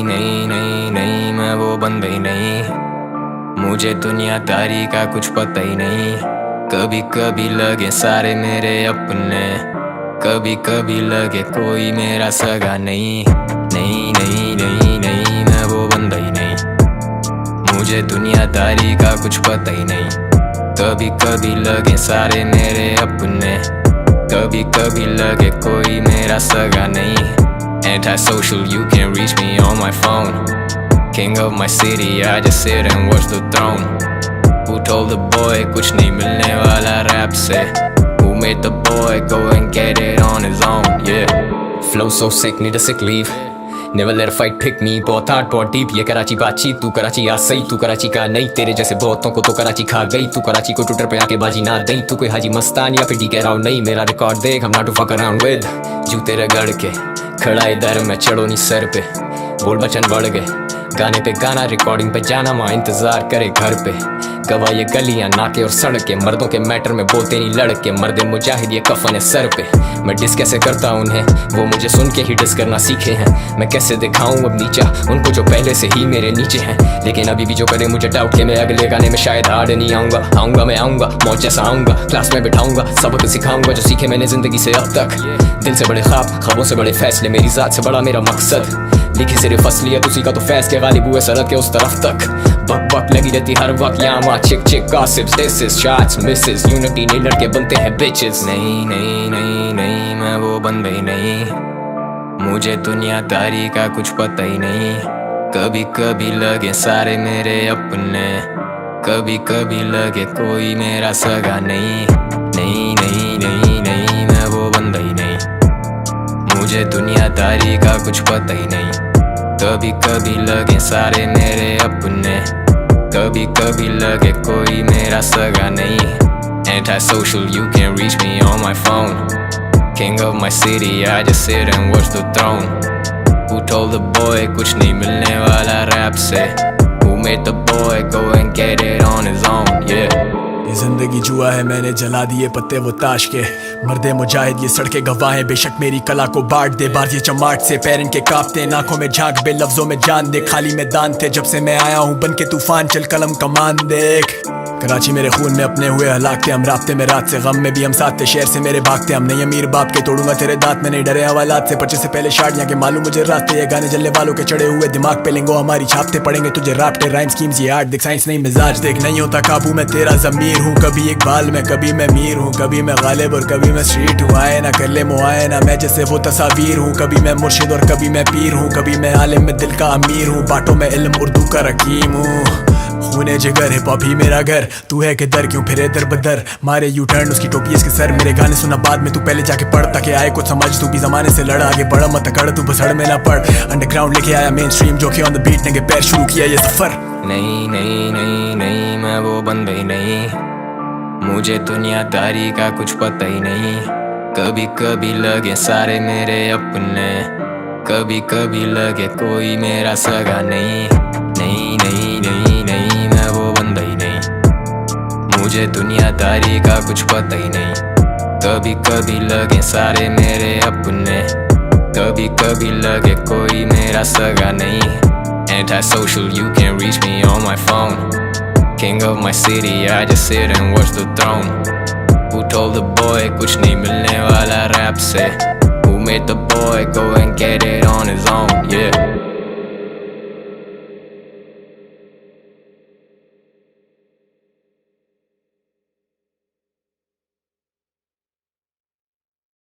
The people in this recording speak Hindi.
नहीं नहीं नहीं नहीं, मैं वो बंदा ही नहीं। मुझे दुनियादारी का कुछ पता ही नहीं। कभी कभी लगे सारे मेरे अपने, कभी कभी लगे कोई मेरा सगा नहीं। नहीं नहीं नहीं नहीं, मैं वो बंदा ही नहीं। मुझे दुनियादारी का कुछ पता ही नहीं। कभी कभी लगे सारे मेरे अपने, कभी कभी लगे कोई मेरा सगा नहीं। Antisocial, you can reach me on my phone. King of my city, I just sit and watch the throne. Who told the boy कुछ नहीं मिलने वाला रैप से? Who made the boy go and get it on his own? Yeah. Flow so sick, need a sick leave. Never let a fight pick me. बहुत hard, बहुत deep. ये कराची बातचीत, तू कराची आ सही, तू कराची का नहीं। तेरे जैसे बहुतों को तो कराची खा गई। तू कराची को ट्विटर पे आके बाजी ना दई। तू कोई हाजी मस्तान या फिर डी के राउंड नहीं। मेरा रिकॉर्ड देख, I'm not to fuck around with. जूते रगड़ के खड़ा इधर मैं चढ़ो नहीं सर पे। बोल बचन बढ़ गए, गाने पे गाना, रिकॉर्डिंग पे जाना, माँ इंतजार करे घर पे। गवा ये गलियां, नाके और सड़कें, मर्दों के मैटर में बोलते नहीं लड़के। मर्दे मुजाहिद ये कफन है सर पे। मैं डिस कैसे करता उन्हें, वो मुझे सुन के ही डिस करना सीखे हैं। मैं कैसे दिखाऊं अब नीचा उनको जो पहले से ही मेरे नीचे हैं। लेकिन अभी भी जो करे मुझे डाउट कि मैं अगले गाने में शायद हार्ड नहीं आऊंगा। आऊंगा मैं आऊंगा, मौज जैसा आऊंगा, क्लास में बिठाऊंगा, सबक सिखाऊंगा जो सीखे मैंने जिंदगी से अब तक। दिल से बड़े ख्वाब, ख्वाबों से बड़े फैसले, मेरी जात से बड़ा मेरा मकसद। लिखी सिर्फ असलियत उसी का तो फैस के गालिब हुए सरहद के उस तरफ तक। बक बक लगी रहती हर वक्त यहाँ वहाँ, चिक चिक gossips, dishes, shots, Mrs, unity नहीं लड़के बनते हैं बिचेस। नहीं नहीं नहीं नहीं, मैं वो बंदा ही नहीं। मुझे दुनियादारी का कुछ पता ही नहीं। कभी कभी लगे सारे मेरे अपने, कभी कभी लगे कोई मेरा सगा नहीं। नहीं नहीं नहीं नहीं, मैं वो बंदा ही नहीं। मुझे दुनियादारी का कुछ पता ही नहीं। कभी कभी लगे सारे मेरे अपने, कभी कभी लगे कोई मेरा सगा नहीं। Antisocial, you can reach me on my phone. King of my city, I just sit and watch the throne. Who told the boy कुछ नहीं मिलने वाला रैप से? Who made the boy go and get it on his own? Yeah. ये जिंदगी जुआ है, मैंने जला दिए पत्ते वो ताश के। मर्दे मुजाहिद ये सड़के गवाहें, बेशक मेरी कला को बांट दे। बार ये चमाट से पैरन के कांपते, आंखों में झांक बे लफ्जों में जान दे। खाली मैदान थे जब से मैं आया हूँ बन के तूफान, चल कलम कमान देख। कराची मेरे खून में अपने हुए हलाक थे हम, रास्ते में रात से गम में भी हम साथ थे। शहर से मेरे भागते हम नहीं अमीर बाप के, तोड़ूंगा तेरे दांत में नहीं डरे हवालात से। पर्चे से पहले शार्ट यहाँ के मालूम मुझे रास्ते, ये गाने जलने वालों के चढ़े हुए दिमाग पे लेंगो हमारी छापते पड़ेंगे तुझे राप्टे। राइम स्कीम्स ये आर्ट देख, साइंस नहीं मिजाज देख। नहीं होता काबू में तेरा ज़मीर हूँ, कभी इकबाल में कभी मैं मीर हूँ, कभी मैं गालिब और कभी मैं स्ट्रीट हूँ। आए ना कर ले मुआयना, मैं जैसे वो तस्वीर हूँ। कभी मैं मुर्शिद और कभी मैं पीर हूँ, कभी मैं आलिम में दिल का अमीर हूँ। बाटों में इल्म उर्दू का रकीम हूँ। खूने जिगर हिप हॉप ही मेरा घर, तू है कि दर क्यों फिरे दर बदर। मारे यू टर्न उसकी टोपी इसके सर, मेरे गाने सुना बाद में तू पहले जाके पढ़ ताकि आए कुछ समझ। तू भी जमाने से लड़, आगे बढ़ा मत अकड़, तू बसड़ में ना पड़। अंडरग्राउंड लेके आया मेन स्ट्रीम, जो कि ऑन द बीट ने पैर शुरू किया ये सफर। नहीं नहीं नहीं नहीं, मैं वो बंदा ही नहीं। मुझे दुनियादारी का कुछ पता ही नहीं। कभी कभी लगे सारे मेरे अपने, कभी कभी लगे कोई मेरा सगा नहीं। नहीं नहीं नहीं नहीं, मैं वो बंदा ही नहीं। मुझे दुनियादारी का कुछ पता ही नहीं। कभी कभी लगे सारे मेरे अपने, कभी कभी लगे कोई मेरा सगा नहीं। Antisocial, you can reach me on my phone. King of my city, I just sit and watch the throne. Who told the boy कुछ नहीं मिलने वाला रैप से? Who made the boy go and get it on his own?